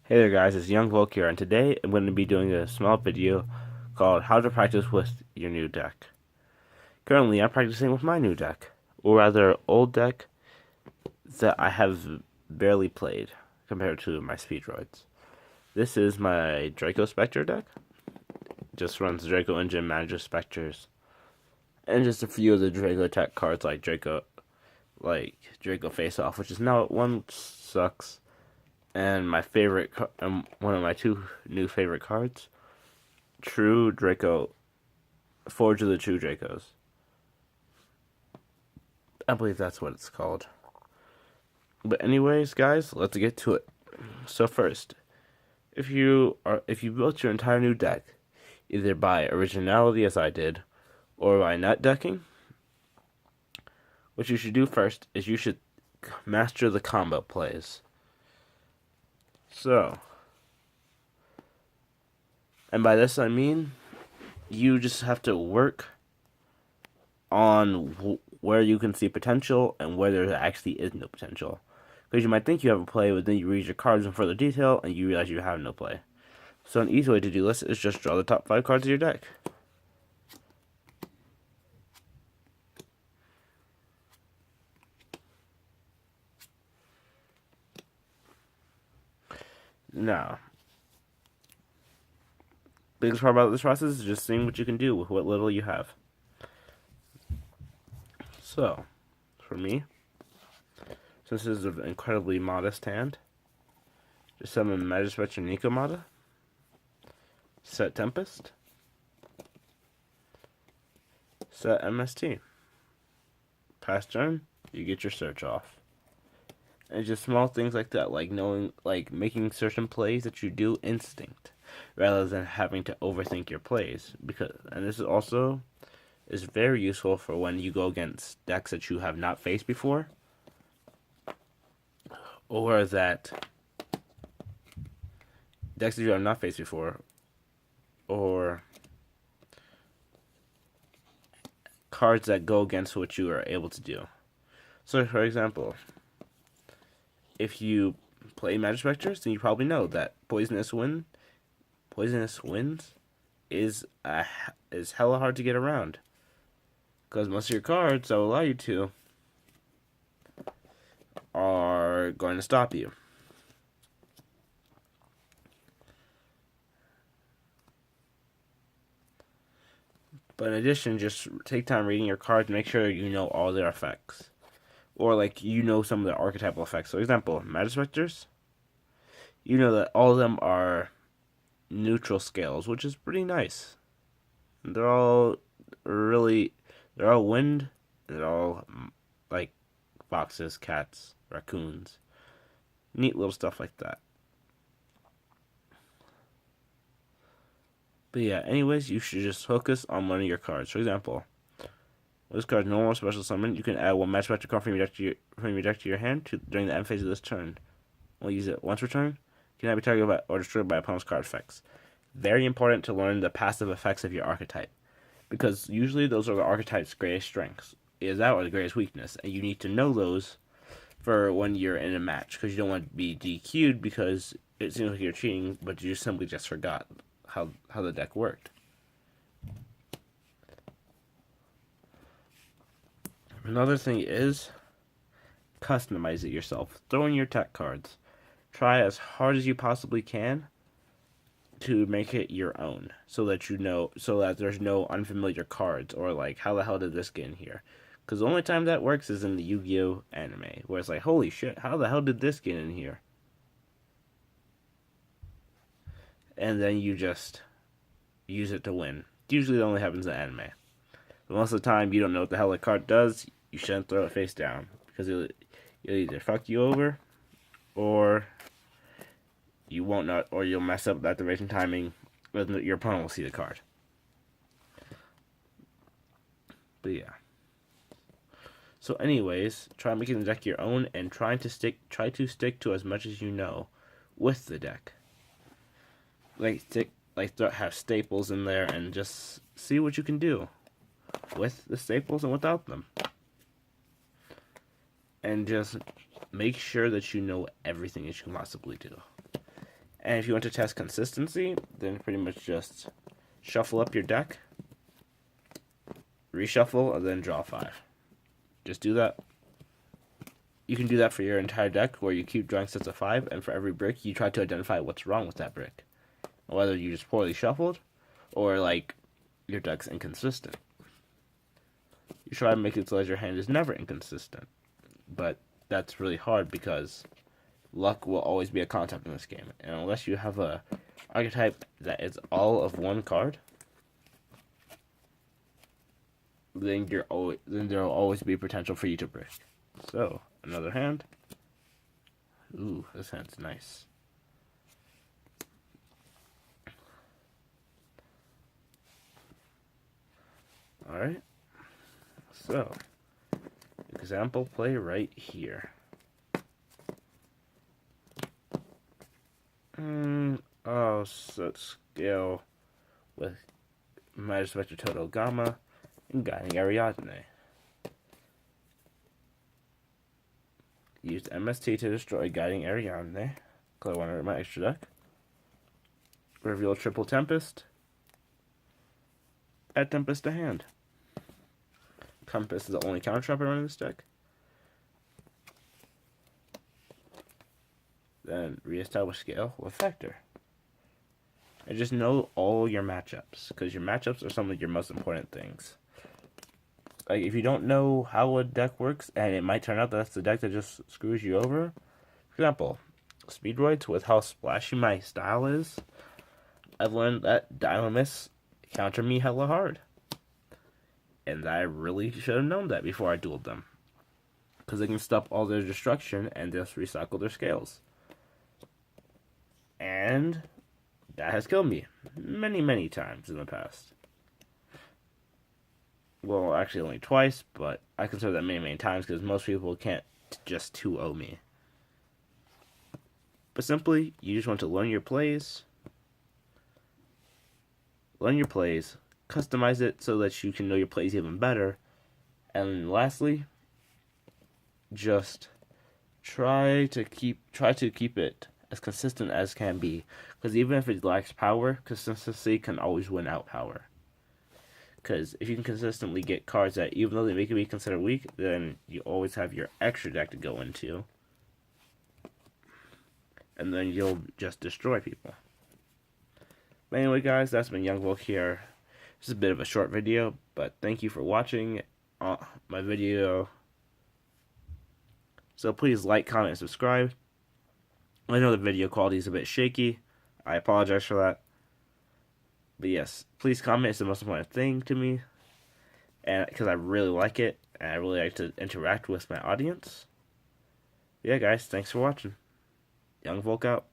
Hey there guys, it's Young Volk here, and today I'm going to be doing a small video called How to Practice with Your New Deck. Currently, I'm practicing with my new deck, or rather, old deck that I have barely played compared to my speedroids. This is my Dracospecter deck. Just runs Draco Engine, Manager Specters, and just a few of the Draco Tech cards like Draco Face Off, which is now one sucks. And my favorite, one of my two new favorite cards, True Draco, Forge of the True Dracos. I believe that's what it's called. But anyways, guys, let's get to it. So first, if you built your entire new deck, either by originality as I did, or by nut decking, what you should do first is you should master the combo plays. So, and by this I mean, you just have to work on where you can see potential and where there actually is no potential. Because you might think you have a play, but then you read your cards in further detail and you realize you have no play. So an easy way to do this is just draw the top 5 cards of your deck. Now, biggest part about this process is just seeing what you can do with what little you have. So, for me, since this is an incredibly modest hand, just summon Magispector Nikomata, set Tempest, set MST. Pass turn, you get your search off. And just small things like that, like knowing, like making certain plays that you do instinct, rather than having to overthink your plays. And this is also is very useful for when you go against decks that you have not faced before, or that decks that you have not faced before, or cards that go against what you are able to do. So, for example, if you play Magic Specters, then you probably know that Poisonous Winds is hella hard to get around, because most of your cards that will allow you to are going to stop you. But in addition, just take time reading your cards and make sure you know all their effects. Or like you know some of the archetypal effects. For example, Magic Specters, you know that all of them are neutral scales, which is pretty nice. They're all wind, they're all like foxes, cats, raccoons. Neat little stuff like that. But yeah, anyways, you should just focus on one of your cards. For example, this card's normal special summon. You can add one Magic Specter card from your deck to your hand during the end phase of this turn. We'll use it once per turn. You can have it targeted or destroyed by opponent's card effects. Very important to learn the passive effects of your archetype, because usually those are the archetype's greatest strengths. Is that or the greatest weakness, and you need to know those for when you're in a match, because you don't want to be DQ'd because it seems like you're cheating, but you simply just forgot how the deck worked. Another thing is customize it yourself. Throw in your tech cards. Try as hard as you possibly can to make it your own, so that there's no unfamiliar cards, or like, how the hell did this get in here? Because the only time that works is in the Yu-Gi-Oh anime, where it's like, holy shit, how the hell did this get in here? And then you just use it to win. Usually it only happens in anime. But most of the time, you don't know what the hell a card does. You shouldn't throw it face down, because it'll either fuck you over, or you won't know, or you'll mess up the activation timing, and your opponent will see the card. But yeah. So anyways, try making the deck your own, and try to stick to as much as you know with the deck. Have staples in there, and just see what you can do with the staples and without them. And just make sure that you know everything that you can possibly do. And if you want to test consistency, then pretty much just shuffle up your deck, reshuffle, and then draw 5. Just do that. You can do that for your entire deck, where you keep drawing sets of 5, and for every brick, you try to identify what's wrong with that brick. Whether you just poorly shuffled, or like your deck's inconsistent. You try to make it so that your hand is never inconsistent. But that's really hard because luck will always be a concept in this game. And unless you have a archetype that is all of one card, then there will always be potential for you to break. So, another hand. Ooh, this hand's nice. Alright. So, example play right here. Oh, so scale with Magic Spectre Total Gamma and Guiding Ariadne. Used MST to destroy Guiding Ariadne. Play one of my extra deck. Reveal Triple Tempest. Add Tempest to hand. Compass is the only counter trap I run in this deck. Then reestablish scale with Factor. And just know all your matchups, because your matchups are some of your most important things. Like, if you don't know how a deck works, and it might turn out that's the deck that just screws you over. For example, Speedroids, with how splashy my style is, I've learned that Dynamis counter me hella hard. And I really should have known that before I dueled them. Because they can stop all their destruction and just recycle their scales. And that has killed me many, many times in the past. Well, actually only twice, but I consider that many, many times because most people can't just 2-0 me. But simply, you just want to learn your plays. Customize it so that you can know your plays even better. And lastly, just try to keep it as consistent as can be. Because even if it lacks power, consistency can always win out power. Because if you can consistently get cards that, even though they make it be considered weak, then you always have your extra deck to go into. And then you'll just destroy people. But anyway, guys, that's been Young Volk here. This is a bit of a short video, but thank you for watching my video. So please like, comment, and subscribe. I know the video quality is a bit shaky. I apologize for that. But yes, please comment. It's the most important thing to me. And because I really like it, and I really like to interact with my audience. Yeah, guys, thanks for watching. Young Volk out.